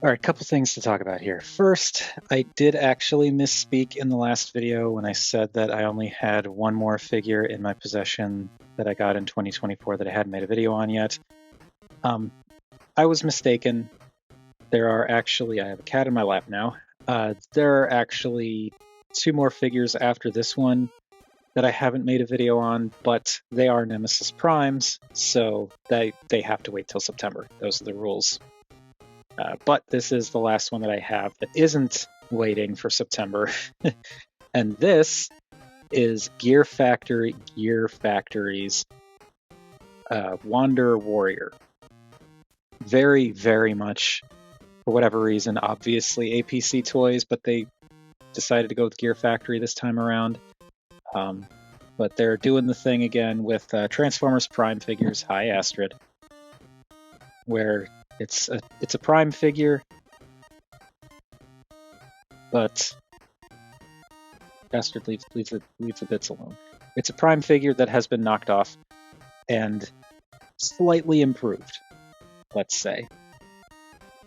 All right, couple things to talk about here. First, I did actually misspeak in the last video when I said that I only had one more figure in my possession that I got in 2024 that I hadn't made a video on yet. I was mistaken. There are actually, I have a cat in my lap now. There are actually two more figures after this one that I haven't made a video on, but they are Nemesis Primes, so they have to wait till September. Those are the rules. But this is the last one that I have that isn't waiting for September. And this is Gear Factory's Wander Warrior. Very, very much, for whatever reason, obviously APC toys, but they decided to go with Gear Factory this time around. But they're doing the thing again with Transformers Prime figures. Hi, Astrid. Where it's a Prime figure, but Astrid leaves the bits alone. It's a Prime figure that has been knocked off and slightly improved, let's say.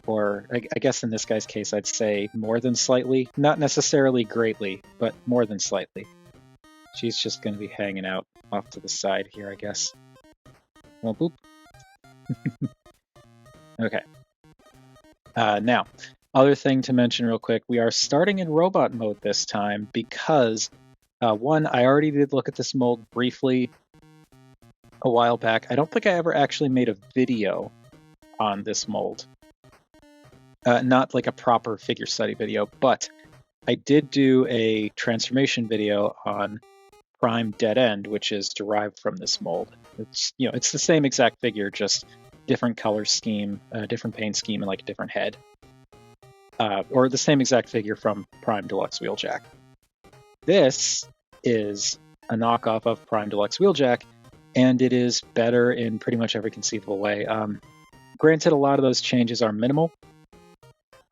Or I guess in this guy's case, I'd say more than slightly. Not necessarily greatly, but more than slightly. She's just going to be hanging out off to the side here, I guess. Well, boop. Okay. Now, other thing to mention real quick, we are starting in robot mode this time because, one, I already did look at this mold briefly a while back. I don't think I ever actually made a video on this mold. Not like a proper figure study video, but I did do a transformation video on Prime Dead End, which is derived from this mold. It's the same exact figure, just different color scheme, different paint scheme, and like a different head. Or the same exact figure from Prime Deluxe Wheeljack. This is a knockoff of Prime Deluxe Wheeljack, and it is better in pretty much every conceivable way. Granted, a lot of those changes are minimal,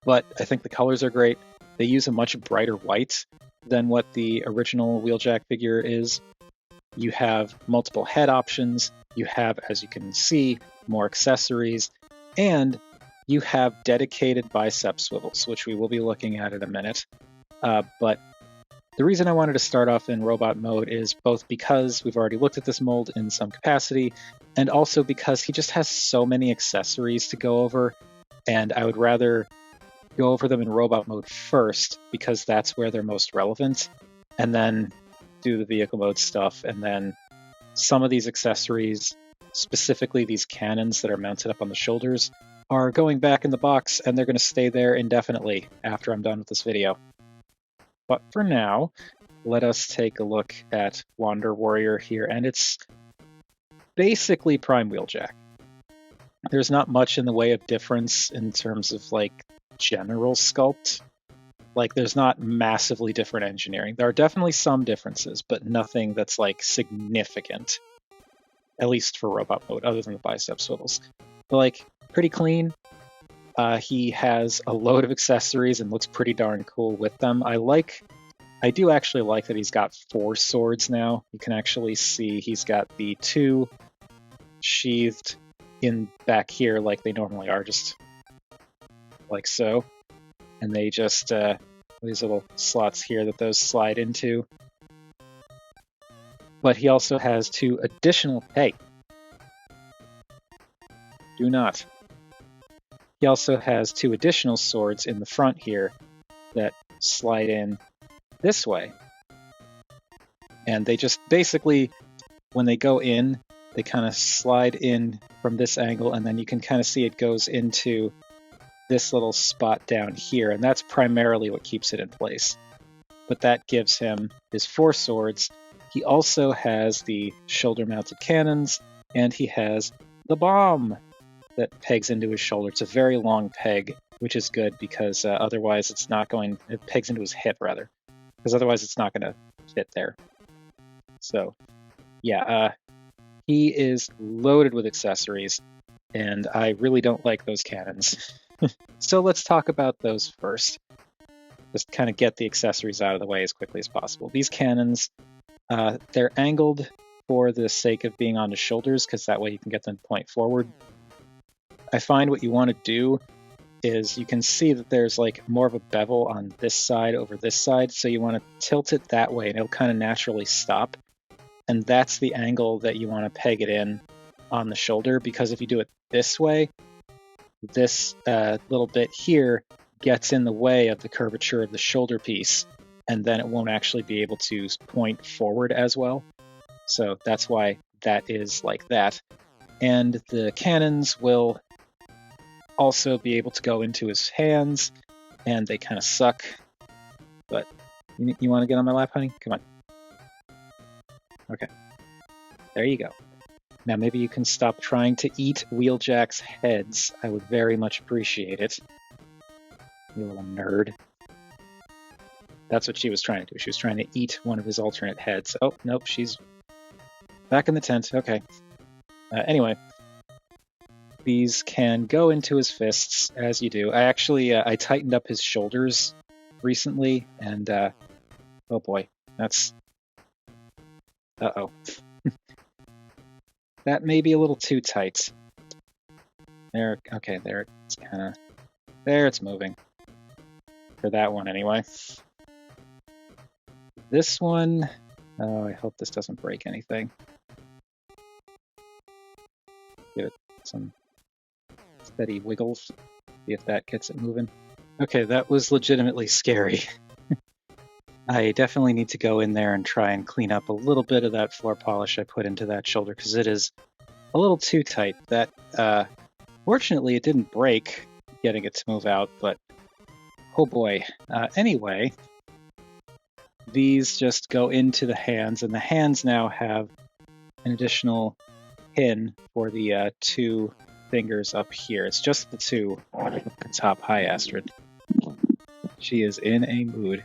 but I think the colors are great. They use a much brighter white than what the original Wheeljack figure is. You have multiple head options. You have, as you can see, more accessories, and you have dedicated bicep swivels, which we will be looking at in a minute. But the reason I wanted to start off in robot mode is both because we've already looked at this mold in some capacity, and also because he just has so many accessories to go over, and I would rather go over them in robot mode first, because that's where they're most relevant, and then do the vehicle mode stuff, and then some of these accessories, specifically these cannons that are mounted up on the shoulders, are going back in the box, and they're going to stay there indefinitely after I'm done with this video. But for now, let us take a look at Wander Warrior here, and it's basically Prime Wheeljack. There's not much in the way of difference in terms of like general sculpt. Like, there's not massively different engineering. There are definitely some differences, but nothing that's like significant, at least for robot mode, other than the bicep swivels. But like, pretty clean. He has a load of accessories and looks pretty darn cool with them. I do actually like that he's got 4 swords now. You can actually see he's got the 2 sheathed in back here like they normally are, just like so. And they just, these little slots here that those slide into. But he also has 2 additional, hey, do not. He also has 2 additional swords in the front here that slide in this way. And they just basically, when they go in, they kind of slide in from this angle, and then you can kind of see it goes into this little spot down here, and that's primarily what keeps it in place. But that gives him his 4 swords. He also has the shoulder-mounted cannons, and he has the bomb that pegs into his shoulder. It's a very long peg, which is good because otherwise it's not going, it pegs into his hip rather, because otherwise it's not going to fit there. So yeah, he is loaded with accessories, and I really don't like those cannons. So let's talk about those first. Just kind of get the accessories out of the way as quickly as possible. These cannons, they're angled for the sake of being on the shoulders, because that way you can get them to point forward. I find what you want to do is you can see that there's like more of a bevel on this side over this side, so you want to tilt it that way and it'll kind of naturally stop. And that's the angle that you want to peg it in on the shoulder, because if you do it this way, this little bit here gets in the way of the curvature of the shoulder piece, and then it won't actually be able to point forward as well. So that's why that is like that. And the cannons will also be able to go into his hands, and they kind of suck. But you want to get on my lap, honey? Come on. Okay. There you go. Now maybe you can stop trying to eat Wheeljack's heads. I would very much appreciate it. You little nerd. That's what she was trying to do. She was trying to eat one of his alternate heads. Oh, nope, she's back in the tent. Okay. Anyway, these can go into his fists, as you do. I actually, I tightened up his shoulders recently, and, oh boy, that's... Uh-oh. That may be a little too tight. There, okay, there it's kind of... There, it's moving. For that one, anyway. This one... Oh, I hope this doesn't break anything. Give it some steady wiggles. See if that gets it moving. Okay, that was legitimately scary. I definitely need to go in there and try and clean up a little bit of that floor polish I put into that shoulder, because it is a little too tight. That, fortunately, it didn't break getting it to move out, but oh boy. Anyway, these just go into the hands, and the hands now have an additional pin for the 2 fingers up here. It's just the 2 at the top. Hi, Astrid. She is in a mood.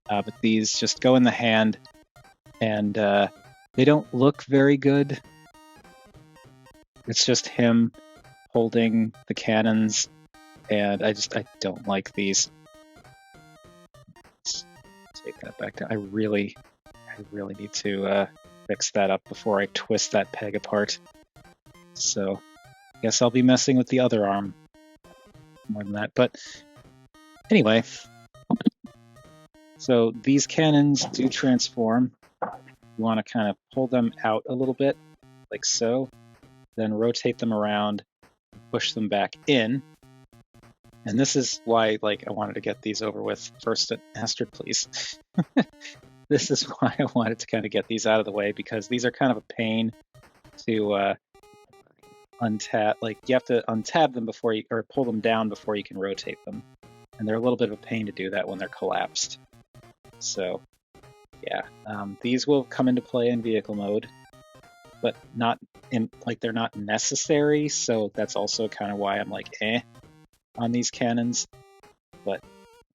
But these just go in the hand, and they don't look very good. It's just him holding the cannons, and I don't like these. Let's take that back down. I really need to fix that up before I twist that peg apart. So I guess I'll be messing with the other arm more than that. But anyway, so these cannons do transform. You want to kind of pull them out a little bit, like so, then rotate them around, push them back in. And this is why, like, I wanted to get these over with first. Astrid, please. This is why I wanted to kind of get these out of the way, because these are kind of a pain to untab. Like, you have to untab them before you, or pull them down before you can rotate them. And they're a little bit of a pain to do that when they're collapsed. So, yeah, these will come into play in vehicle mode, but not in, like, they're not necessary. So that's also kind of why I'm like, on these cannons. But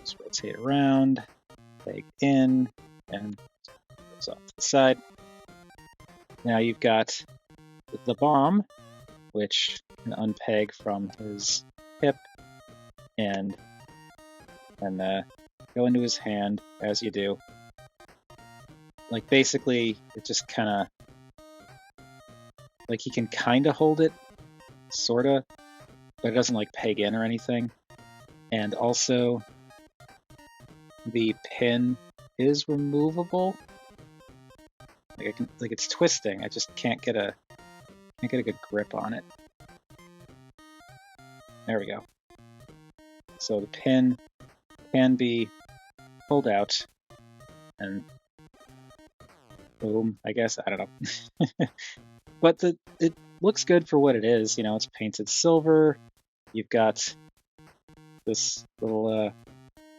just rotate around, peg in, and goes off to the side. Now you've got the bomb, which can unpeg from his hip and go into his hand, as you do. Like, basically, it just kind of... Like, he can kind of hold it, sort of, but it doesn't, like, peg in or anything. And also, the pin is removable. Like, I can, like, it's twisting. I just can't get a good grip on it. There we go. So the pin can be pulled out, and boom, I guess. I don't know. But it looks good for what it is. You know, it's painted silver. You've got this little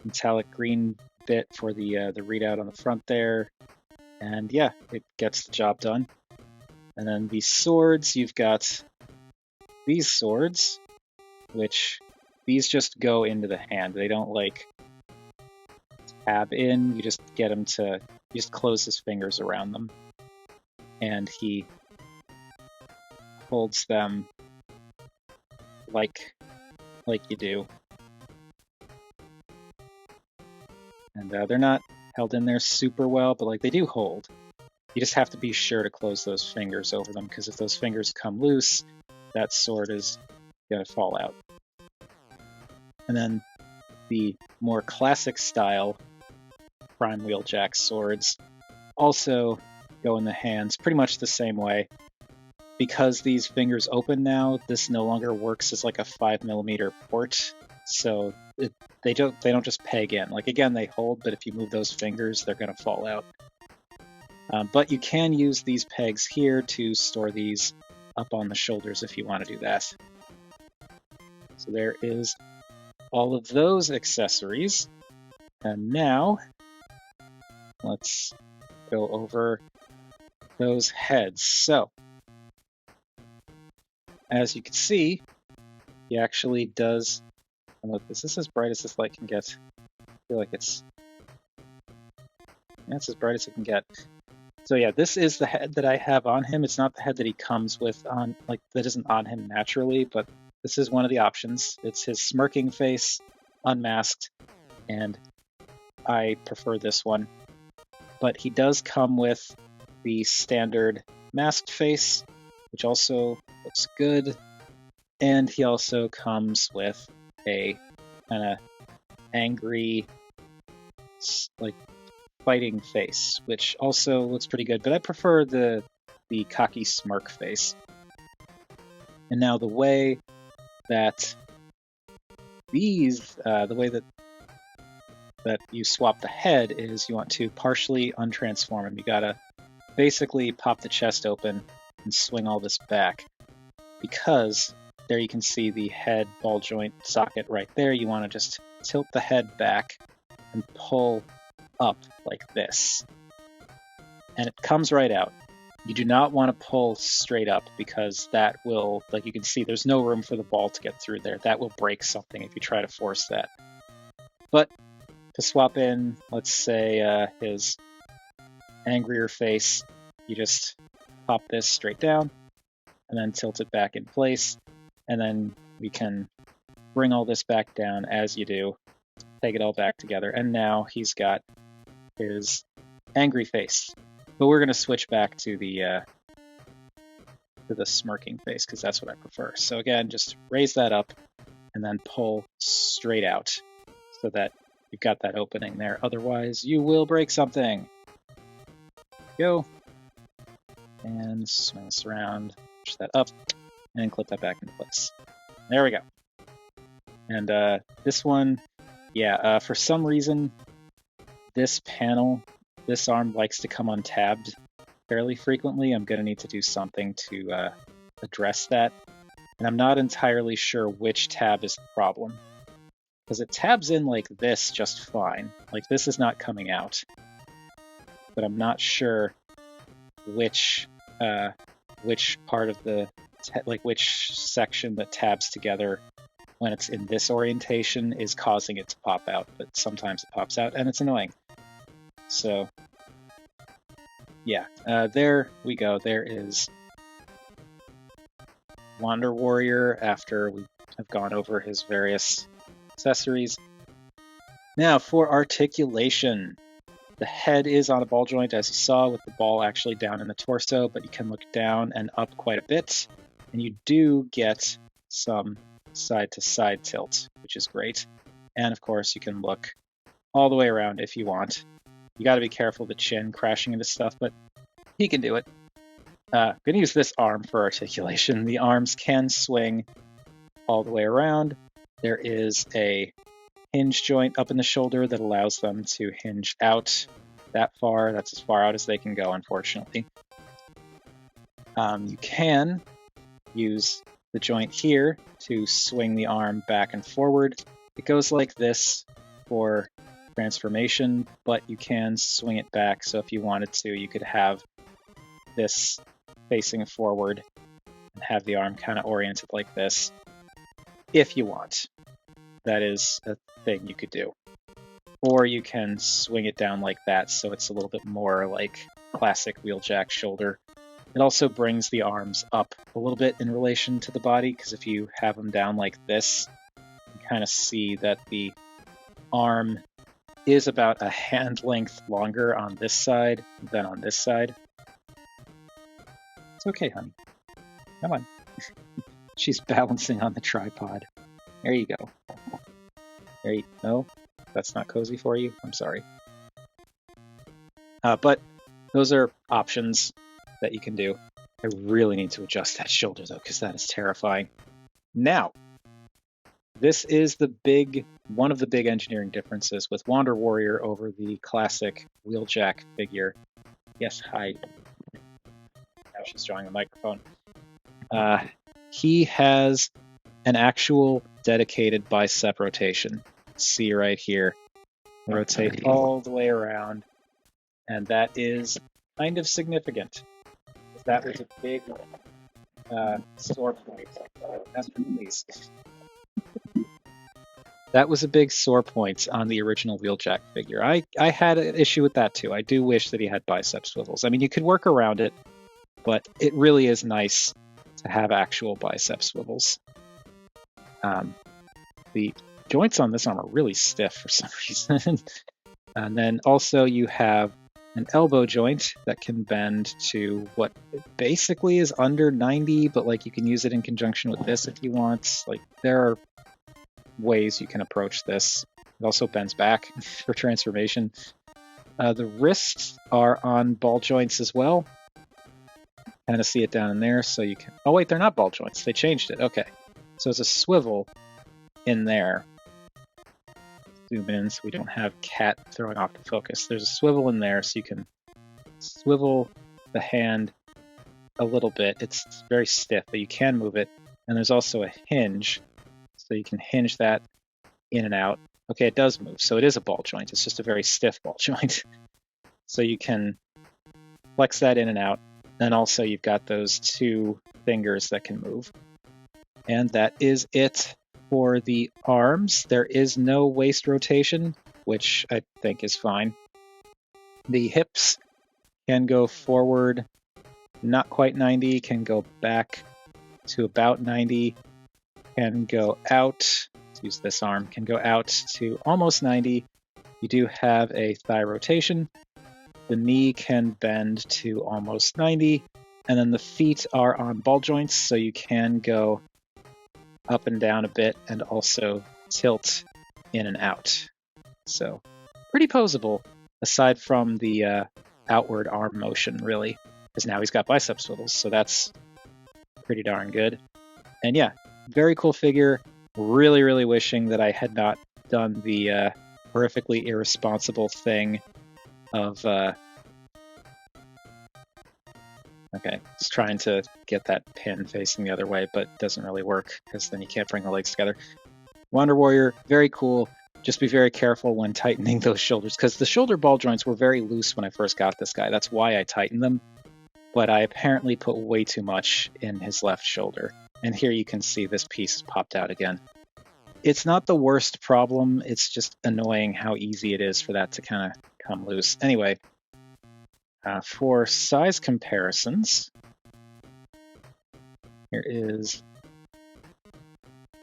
metallic green bit for the readout on the front there. And yeah, it gets the job done. And then these swords, you've got these swords, which these just go into the hand. They don't, like, tab in. You just get him to, you just close his fingers around them. And he holds them like you do. And they're not held in there super well, but, like, they do hold. You just have to be sure to close those fingers over them, because if those fingers come loose, that sword is going to fall out. And then the more classic style prime wheeljack swords also go in the hands pretty much the same way. Because these fingers open now, this no longer works as like a 5mm port, so they don't just peg in. Like again, they hold, but if you move those fingers, they're going to fall out. But you can use these pegs here to store these up on the shoulders if you want to do that. So there is all of those accessories. And now let's go over those heads. So as you can see, he actually does. Look, is this as bright as this light can get? I feel like it's as bright as it can get. So yeah, this is the head that I have on him. It's not the head that he comes with on, like that isn't on him naturally, but this is one of the options. It's his smirking face, unmasked, and I prefer this one. But he does come with the standard masked face, which also looks good. And he also comes with a kind of angry, like, fighting face, which also looks pretty good. But I prefer the cocky smirk face. And now the way that that you swap the head is you want to partially untransform him. You gotta basically pop the chest open and swing all this back, because there you can see the head ball joint socket right there. You want to just tilt the head back and pull up like this, and it comes right out. You do not want to pull straight up, because that will, like you can see, there's no room for the ball to get through there. That will break something if you try to force that. But to swap in, let's say, his angrier face, you just pop this straight down and then tilt it back in place, and then we can bring all this back down as you do, take it all back together, and now he's got his angry face. But we're going to switch back to the smirking face, because that's what I prefer. So again, just raise that up and then pull straight out so that you've got that opening there. Otherwise, you will break something. Go. And swing this around, push that up, and clip that back into place. There we go. And this one, yeah, for some reason, this panel, this arm likes to come untabbed fairly frequently. I'm going to need to do something to address that. And I'm not entirely sure which tab is the problem, because it tabs in like this just fine. Like this is not coming out. But I'm not sure which part of the, which section that tabs together when it's in this orientation is causing it to pop out. But sometimes it pops out and it's annoying. So yeah, there we go. There is Wander Warrior after we have gone over his various accessories. Now for articulation. The head is on a ball joint, as you saw, with the ball actually down in the torso, but you can look down and up quite a bit, and you do get some side-to-side tilt, which is great. And of course, you can look all the way around if you want. You got to be careful of the chin crashing into stuff, but he can do it. I'm going to use this arm for articulation. The arms can swing all the way around. There is a hinge joint up in the shoulder that allows them to hinge out that far. That's as far out as they can go, unfortunately. You can use the joint here to swing the arm back and forward. It goes like this for transformation, but you can swing it back. So if you wanted to, you could have this facing forward and have the arm kind of oriented like this if you want. That is a thing you could do. Or you can swing it down like that, so it's a little bit more like classic wheeljack shoulder. It also brings the arms up a little bit in relation to the body, because if you have them down like this, you kind of see that the arm is about a hand length longer on this side than on this side. It's okay, honey. Come on. She's balancing on the tripod. There you go. No, that's not cozy for you. I'm sorry. But those are options that you can do. I really need to adjust that shoulder though, because that is terrifying. Now, this is one of the big engineering differences with Wander Warrior over the classic Wheeljack figure. Yes, hi. Now she's drawing a microphone. He has an actual dedicated bicep rotation. See right here. Rotate all the way around. And that is kind of significant. That was a big sore point. That's release. That was a big sore point on the original Wheeljack figure. I had an issue with that too. I do wish that he had bicep swivels. I mean, you could work around it, but it really is nice to have actual bicep swivels. The joints on this arm are really stiff for some reason. And then also you have an elbow joint that can bend to what basically is under 90, but like you can use it in conjunction with this if you want. Like there are ways you can approach this. It also bends back for transformation. The wrists are on ball joints as well. Kind of see it down in there, so you can. Oh wait, they're not ball joints. They changed it. Okay, so it's a swivel in there. Zoom in so we don't have cat throwing off the focus. There's a swivel in there, so you can swivel the hand a little bit. It's very stiff, but you can move it. And there's also a hinge, so you can hinge that in and out. Okay, it does move, so it is a ball joint. It's just a very stiff ball joint. So you can flex that in and out. And also you've got those two fingers that can move. And that is it for the arms. There is no waist rotation, which I think is fine. The hips can go forward, not quite 90, can go back to about 90, can go out, let's use this arm, can go out to almost 90. You do have a thigh rotation. The knee can bend to almost 90, and then the feet are on ball joints, so you can go up and down a bit and also tilt in and out. So pretty posable, aside from the outward arm motion, really, because now he's got bicep swivels, so that's pretty darn good. And yeah, very cool figure. Really, really wishing that I had not done the horrifically irresponsible thing of okay, just trying to get that pin facing the other way, but it doesn't really work because then you can't bring the legs together. Wander Warrior, very cool. Just be very careful when tightening those shoulders, because the shoulder ball joints were very loose when I first got this guy. That's why I tightened them, but I apparently put way too much in his left shoulder. And here you can see this piece popped out again. It's not the worst problem, it's just annoying how easy it is for that to kind of come loose. Anyway, for size comparisons, here is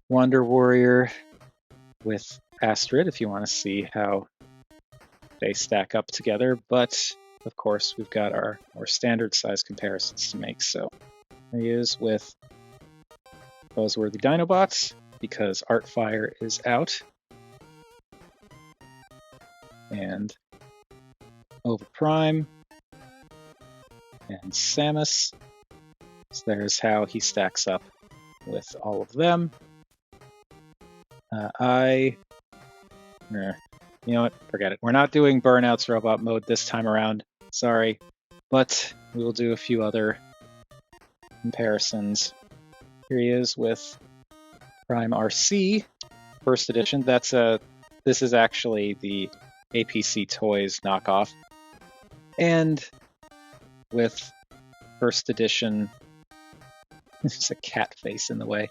Wander Warrior with Astrid, if you want to see how they stack up together. But, of course, we've got our more standard size comparisons to make. So here he is with Buzzworthy Dinobots, because Artfire is out. And Over Prime. And Samus. So there's how he stacks up with all of them. You know what? Forget it. We're not doing Burnout's robot mode this time around. Sorry. But we will do a few other comparisons. Here he is with Prime RC, first edition. This is actually the APC Toys knockoff. And with first edition, there's a cat face in the way.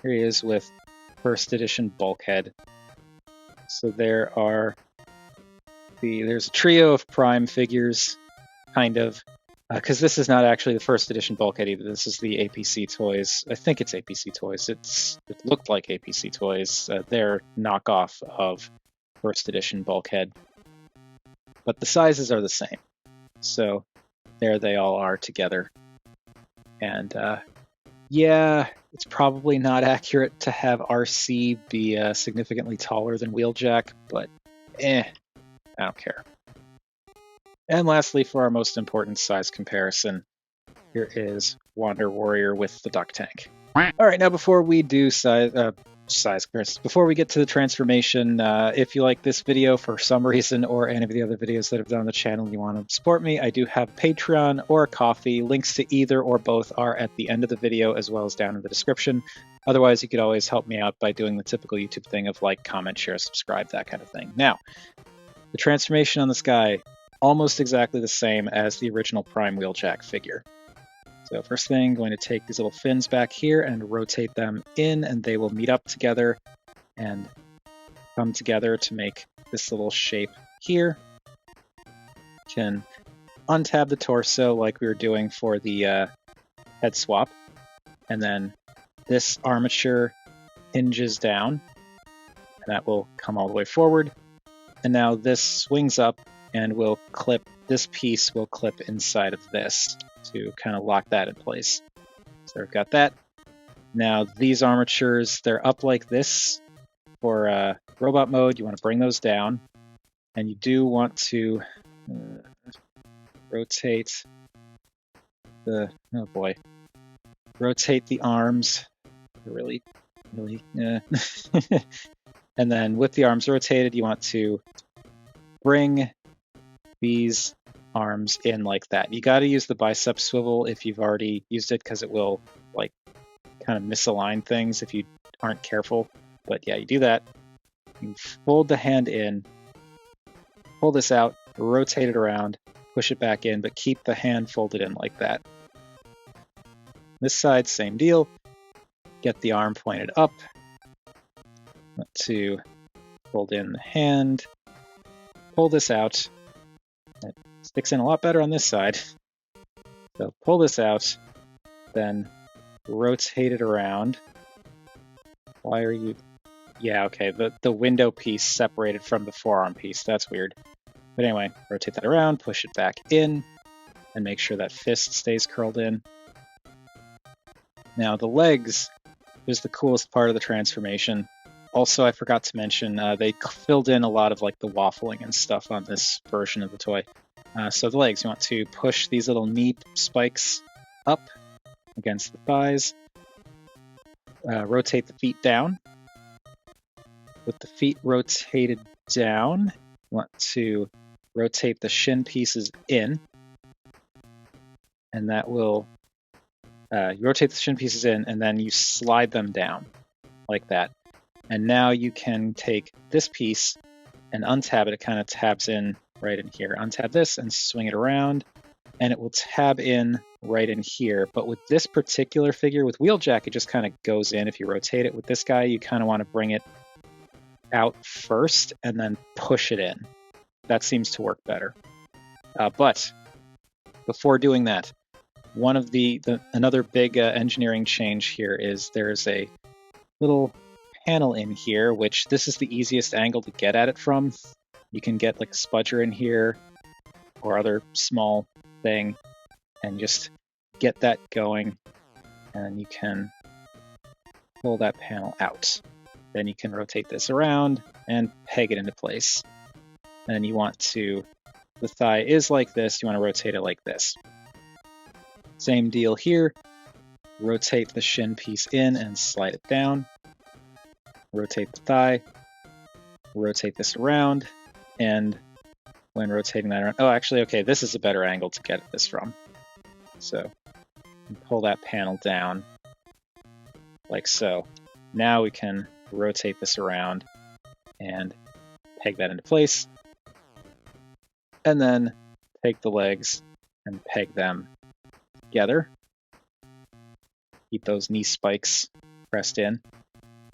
Here he is with first edition Bulkhead. So there's a trio of Prime figures, kind of, because this is not actually the first edition Bulkhead either. This is the APC Toys. I think it's APC Toys. It looked like APC Toys. Their knockoff of first edition Bulkhead. But the sizes are the same. So there they all are together. And Yeah, it's probably not accurate to have RC be significantly taller than Wheeljack, but I don't care. And lastly, for our most important size comparison, here is Wander Warrior with the Duck Tank. All right, now before we do size comparison, before we get to the transformation, if you like this video for some reason or any of the other videos that I've done on the channel and you want to support me, I do have Patreon or a Ko-fi. Links to either or both are at the end of the video as well as down in the description. Otherwise, you could always help me out by doing the typical YouTube thing of like, comment, share, subscribe, that kind of thing. Now, the transformation on this guy, almost exactly the same as the original Prime Wheeljack figure. So first thing, going to take these little fins back here and rotate them in, and they will meet up together and come together to make this little shape here. Can untab the torso like we were doing for the head swap, and then this armature hinges down, and that will come all the way forward. And now this swings up and will clip, this piece will clip inside of this to kind of lock that in place. So I've got that. Now these armatures, they're up like this for robot mode. You want to bring those down, and you do want to rotate the, oh boy, rotate the arms really. And then with the arms rotated, you want to bring these arms in like that. You got to use the bicep swivel if you've already used it, because it will like kind of misalign things if you aren't careful. But yeah, you do that. You fold the hand in, pull this out, rotate it around, push it back in, but keep the hand folded in like that. This side, same deal. Get the arm pointed up. Want to fold in the hand, pull this out. It sticks in a lot better on this side. So pull this out, then rotate it around. Why are you... Yeah, okay, the window piece separated from the forearm piece. That's weird. But anyway, rotate that around, push it back in, and make sure that fist stays curled in. Now the legs is the coolest part of the transformation. Also, I forgot to mention, they filled in a lot of like the waffling and stuff on this version of the toy. So the legs, you want to push these little knee spikes up against the thighs. Rotate the feet down. With the feet rotated down, you want to rotate the shin pieces in. And that will, you rotate the shin pieces in, and then you slide them down like that. And now you can take this piece and untab it. It kind of tabs in right in here. Untab this and swing it around, and it will tab in right in here. But with this particular figure, with Wheeljack, it just kind of goes in if you rotate it. With this guy, you kind of want to bring it out first and then push it in. That seems to work better. But before doing that, one of another big engineering change here is there's a little panel in here, which this is the easiest angle to get at it from. You can get like a spudger in here or other small thing and just get that going, and you can pull that panel out. Then you can rotate this around and peg it into place. And you want to, the thigh is like this, you want to rotate it like this. Same deal here. Rotate the shin piece in and slide it down. Rotate the thigh, rotate this around, and when rotating that around, oh, actually, okay, this is a better angle to get this from. So, pull that panel down, like so. Now we can rotate this around and peg that into place, and then take the legs and peg them together. Keep those knee spikes pressed in.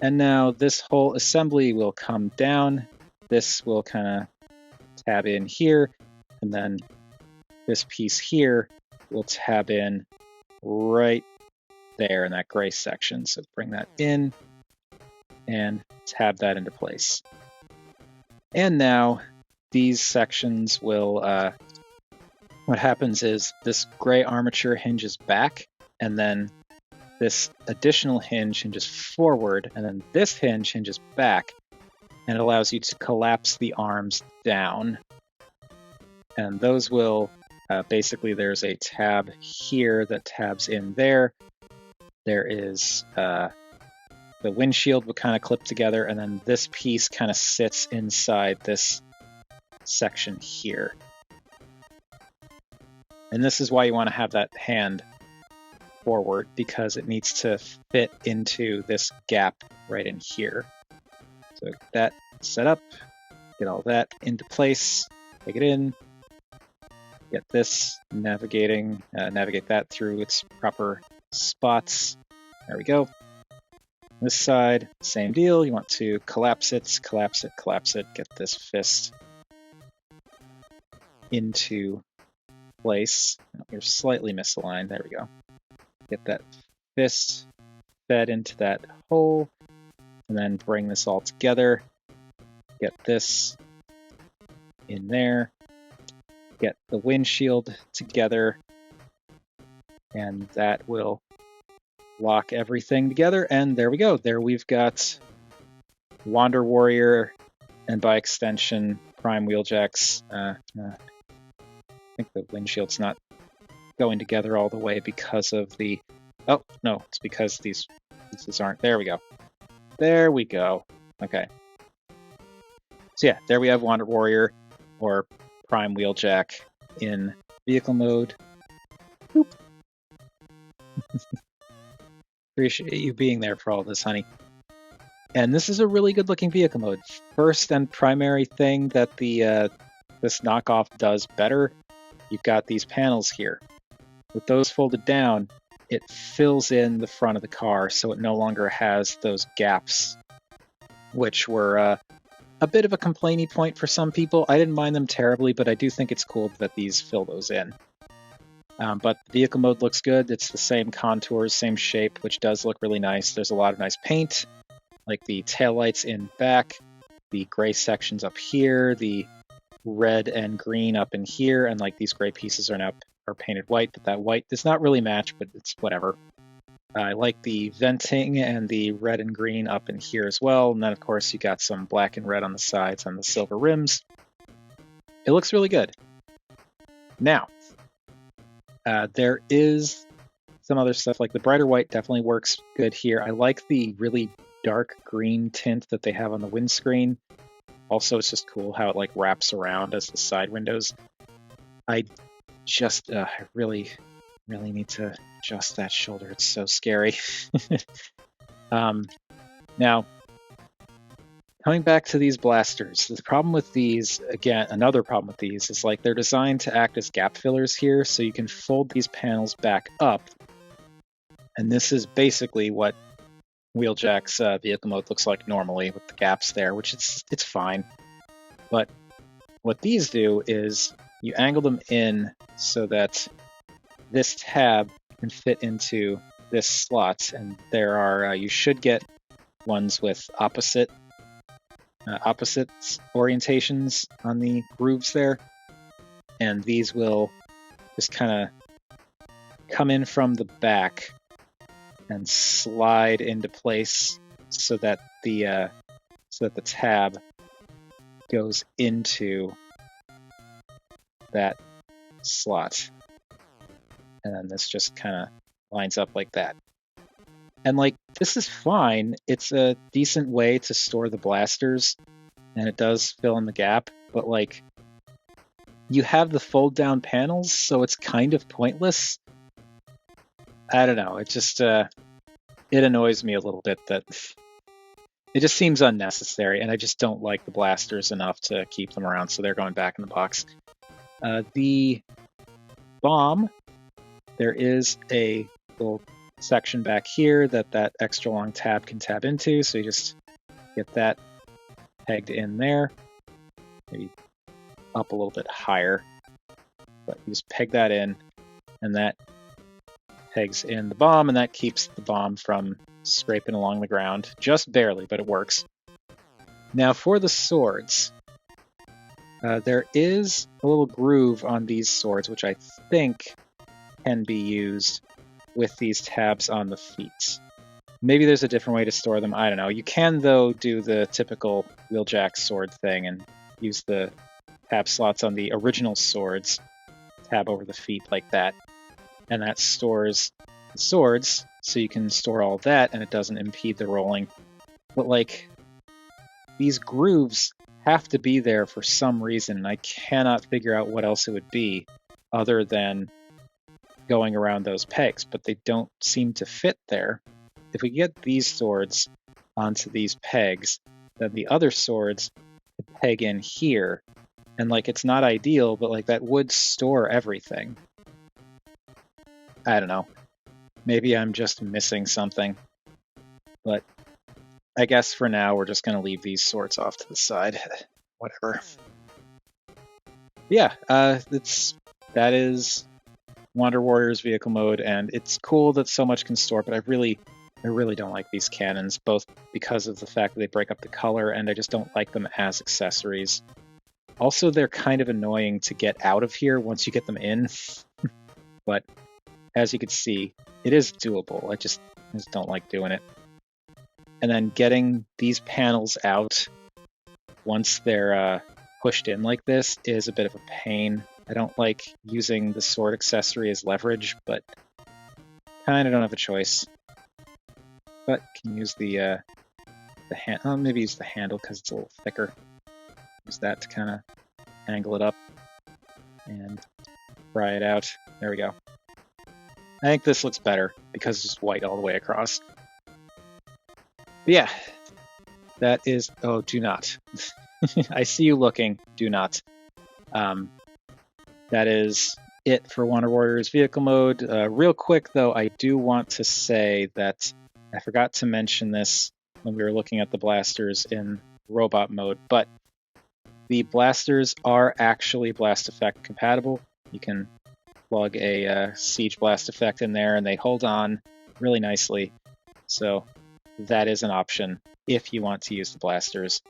And now this whole assembly will come down. This will kind of tab in here, and then this piece here will tab in right there in that gray section. So bring that in and tab that into place. And now these sections will, what happens is this gray armature hinges back, and then this additional hinge hinges forward, and then this hinge hinges back, and it allows you to collapse the arms down. And those will, basically there's a tab here that tabs in there. There is, the windshield will kind of clip together, and then this piece kind of sits inside this section here. And this is why you want to have that hand forward, because it needs to fit into this gap right in here. So get that set up, get all that into place, take it in, get this navigate that through its proper spots. There we go. This side, same deal. You want to collapse it, get this fist into place. You're slightly misaligned. There we go. Get that fist fed into that hole, and then bring this all together. Get this in there. Get the windshield together, and that will lock everything together. And there we go. There we've got Wander Warrior, and by extension, Prime Wheeljacks. I think the windshield's not going together all the way because of the... Oh, no, it's because these pieces aren't... There we go. There we go. Okay. So yeah, there we have Wander Warrior, or Prime Wheeljack, in vehicle mode. Boop. Appreciate you being there for all this, honey. And this is a really good looking vehicle mode. First and primary thing that the this knockoff does better, you've got these panels here. With those folded down, it fills in the front of the car, so it no longer has those gaps, which were a bit of a complaining point for some people. I didn't mind them terribly, but I do think it's cool that these fill those in. But the vehicle mode looks good. It's the same contours, same shape, which does look really nice. There's a lot of nice paint, like the taillights in back, the gray sections up here, the red and green up in here, and like these gray pieces are now painted white, but that white does not really match, but it's whatever. I like the venting and the red and green up in here as well. And then, of course, you got some black and red on the sides and the silver rims. It looks really good. Now, there is some other stuff, like the brighter white definitely works good here. I like the really dark green tint that they have on the windscreen. Also, it's just cool how it like wraps around as the side windows. I just really need to adjust that shoulder. It's so scary. Now, coming back to these blasters, the problem with these, again, another problem with these is like they're designed to act as gap fillers here, so you can fold these panels back up. And this is basically what Wheeljack's vehicle mode looks like normally, with the gaps there, which it's fine. But what these do is you angle them in so that this tab can fit into this slot, and there are you should get ones with opposite orientations on the grooves there, and these will just kind of come in from the back and slide into place so that the tab goes into that slot, and then this just kind of lines up like that. And like, this is fine. It's a decent way to store the blasters, and it does fill in the gap, but like, you have the fold down panels, so it's kind of pointless. I don't know, it just it annoys me a little bit that it just seems unnecessary, and I just don't like the blasters enough to keep them around, so they're going back in the box. The bomb, there is a little section back here that extra long tab can tab into, so you just get that pegged in there, maybe up a little bit higher, but you just peg that in, and that pegs in the bomb, and that keeps the bomb from scraping along the ground, just barely, but it works. Now for the swords, there is a little groove on these swords, which I think can be used with these tabs on the feet. Maybe there's a different way to store them. I don't know. You can, though, do the typical wheeljack sword thing and use the tab slots on the original swords, tab over the feet like that. And that stores the swords, so you can store all that and it doesn't impede the rolling. But, like, these grooves have to be there for some reason, and I cannot figure out what else it would be other than going around those pegs, but they don't seem to fit there. If we get these swords onto these pegs, then the other swords could peg in here, and like it's not ideal, but like that would store everything. I don't know. Maybe I'm just missing something, but I guess for now we're just going to leave these swords off to the side. Whatever. Yeah, that is Wander Warrior's vehicle mode, and it's cool that so much can store, but I really don't like these cannons, both because of the fact that they break up the color, and I just don't like them as accessories. Also, they're kind of annoying to get out of here once you get them in, but as you can see, it is doable. I just don't like doing it. And then getting these panels out once they're pushed in like this is a bit of a pain. I don't like using the sword accessory as leverage, but kind of don't have a choice. But can use the hand. Oh, maybe use the handle because it's a little thicker. Use that to kind of angle it up and pry it out. There we go. I think this looks better because it's white all the way across. But yeah, that is. Oh, do not. I see you looking. Do not. That is it for Wander Warrior's vehicle mode. Real quick, though, I do want to say that I forgot to mention this when we were looking at the blasters in robot mode, but the blasters are actually blast effect compatible. You can plug a siege blast effect in there, and they hold on really nicely. So that is an option if you want to use the blasters.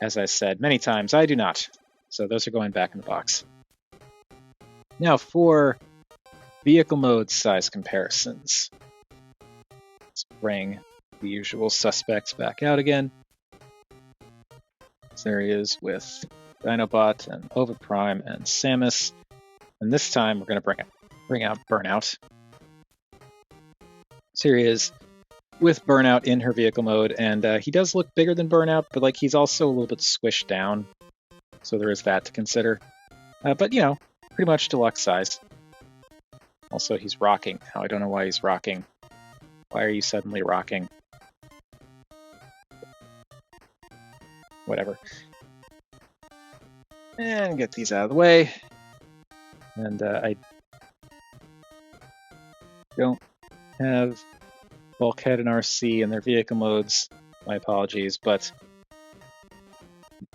As I said many times, I do not. So those are going back in the box. Now for vehicle mode size comparisons. Let's bring the usual suspects back out again. So there he is with Dinobot and Oviprime and Samus. And this time we're going to bring out Burnout. So here he is with Burnout in her vehicle mode, and he does look bigger than Burnout, but like he's also a little bit squished down. So there is that to consider. But you know, pretty much deluxe size. Also, he's rocking. Now I don't know why he's rocking. Why are you suddenly rocking? Whatever. And get these out of the way. And I don't have Bulkhead and RC in their vehicle modes. My apologies, but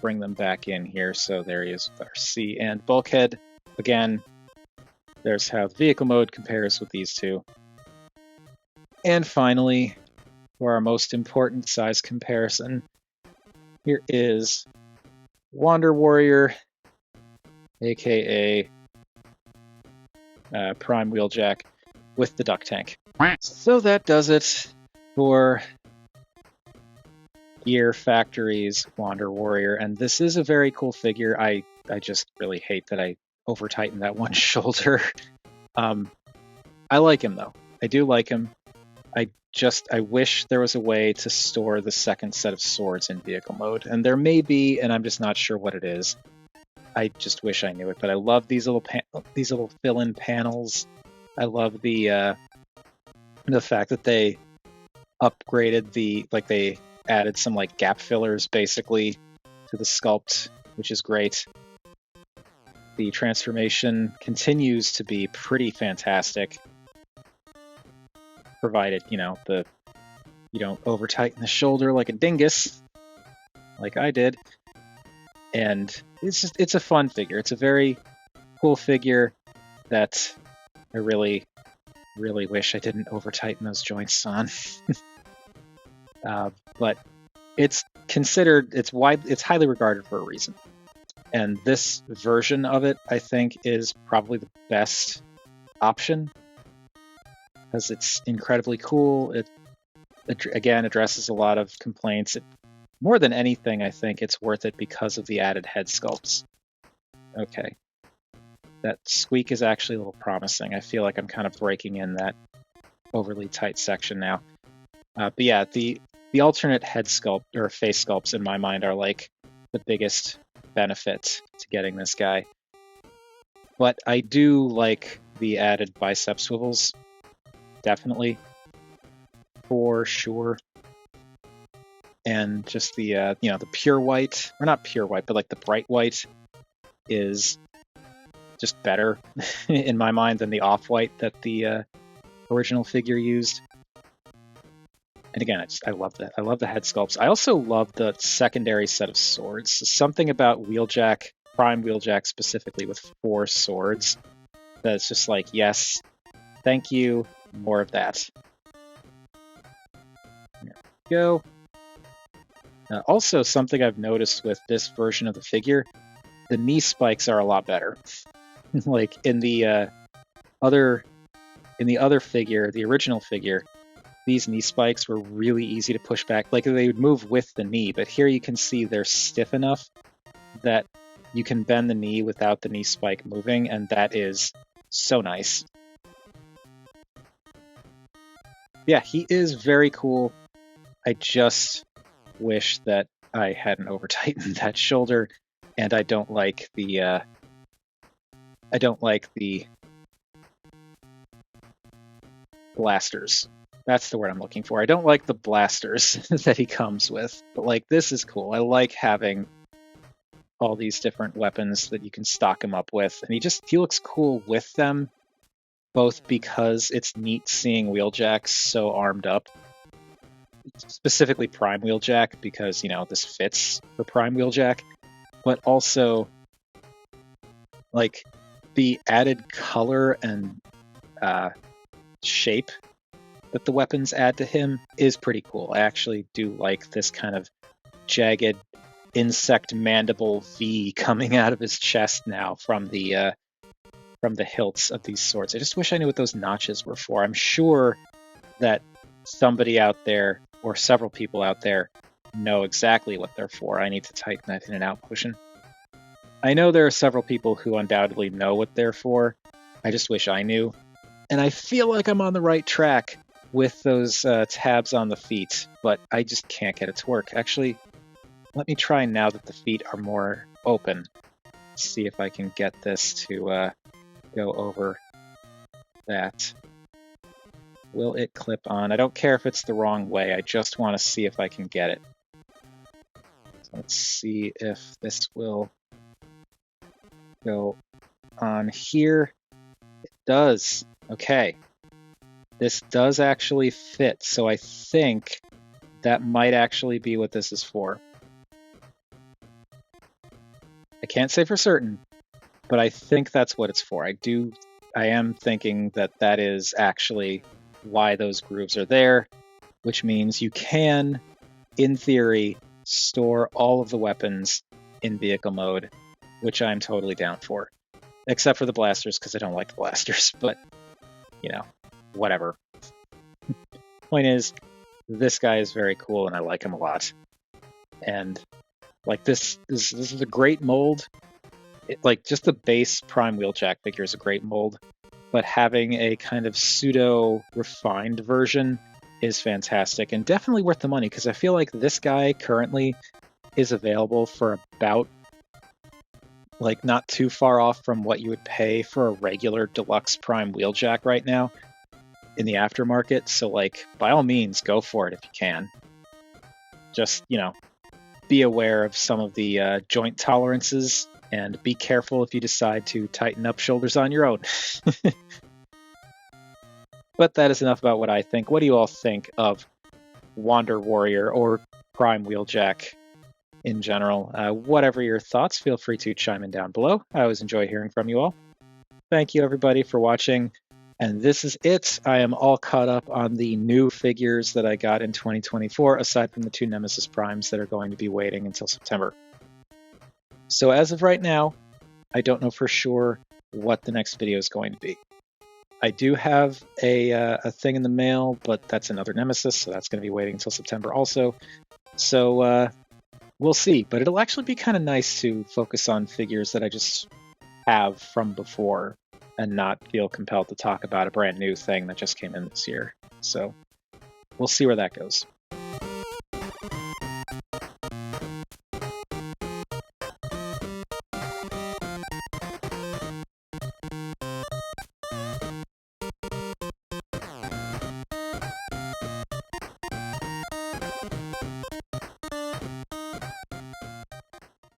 bring them back in here. So there he is with RC and Bulkhead. Again, there's how the vehicle mode compares with these two. And finally, for our most important size comparison, here is Wander Warrior, aka Prime Wheeljack, with the duck tank. So that does it for Gear Factory's Wander Warrior, and this is a very cool figure. I just really hate that I over-tightened that one shoulder. I like him though. I do like him. I wish there was a way to store the second set of swords in vehicle mode, and there may be, and I'm just not sure what it is. I just wish I knew it, but I love these little fill-in panels. I love the fact that they upgraded they added some like gap fillers basically to the sculpt, which is great. The transformation continues to be pretty fantastic, provided you don't over tighten the shoulder like a dingus, like I did. And it's a fun figure. It's a very cool figure that I really, really wish I didn't over tighten those joints on. But it's highly regarded for a reason. And this version of it, I think, is probably the best option. because it's incredibly cool. It again addresses a lot of complaints. More than anything, I think it's worth it because of the added head sculpts. Okay. That squeak is actually a little promising. I feel like I'm kind of breaking in that overly tight section now. But yeah, the alternate head sculpt or face sculpts in my mind are like the biggest benefit to getting this guy. But I do like the added bicep swivels, definitely, for sure. And just the the pure white, or not pure white, but like the bright white is just better in my mind than the off-white that the original figure used. And again, I love that. I love the head sculpts. I also love the secondary set of swords. Something about Wheeljack, Prime Wheeljack specifically, with 4 swords, that's just like, yes, thank you, more of that. There we go. Also, something I've noticed with this version of the figure, the knee spikes are a lot better. Like in the other figure, the original figure, these knee spikes were really easy to push back. Like they would move with the knee, but here you can see they're stiff enough that you can bend the knee without the knee spike moving, and that is so nice. Yeah, he is very cool. I just wish that I hadn't over-tightened that shoulder, and I don't like the blasters. That's the word I'm looking for. I don't like the blasters that he comes with, but like this is cool. I like having all these different weapons that you can stock him up with, and he looks cool with them, both because it's neat seeing Wheeljack so armed up. Specifically Prime Wheeljack, because, this fits for Prime Wheeljack, but also, like, the added color and shape that the weapons add to him is pretty cool. I actually do like this kind of jagged insect mandible V coming out of his chest now from the hilts of these swords. I just wish I knew what those notches were for. I'm sure that somebody out there, or several people out there, know exactly what they're for. I need to tighten that in and out potion. I know there are several people who undoubtedly know what they're for. I just wish I knew. And I feel like I'm on the right track with those tabs on the feet, but I just can't get it to work. Actually, let me try now that the feet are more open. See if I can get this to go over that. Will it clip on? I don't care if it's the wrong way. I just want to see if I can get it. So let's see if this will go on here. It does. Okay. This does actually fit, so I think that might actually be what this is for. I can't say for certain, but I think that's what it's for. I am thinking that is actually why those grooves are there, which means you can, in theory, store all of the weapons in vehicle mode, which I'm totally down for. Except for the blasters, because I don't like the blasters, but, whatever. Point is, this guy is very cool, and I like him a lot. And, like, this is a great mold. Just the base Prime Wheeljack figure is a great mold, but having a kind of pseudo-refined version is fantastic, and definitely worth the money, because I feel like this guy currently is available for about, not too far off from what you would pay for a regular deluxe Prime Wheeljack right now in the aftermarket, so, by all means, go for it if you can. Just, be aware of some of the joint tolerances, and be careful if you decide to tighten up shoulders on your own. But that is enough about what I think. What do you all think of Wander Warrior or Prime Wheeljack in general? Whatever your thoughts, feel free to chime in down below. I always enjoy hearing from you all. Thank you, everybody, for watching. And this is it. I am all caught up on the new figures that I got in 2024, aside from the 2 Nemesis Primes that are going to be waiting until September. So as of right now, I don't know for sure what the next video is going to be. I do have a thing in the mail, but that's another Nemesis, so that's going to be waiting until September also. So we'll see. But it'll actually be kind of nice to focus on figures that I just have from before and not feel compelled to talk about a brand new thing that just came in this year. So we'll see where that goes.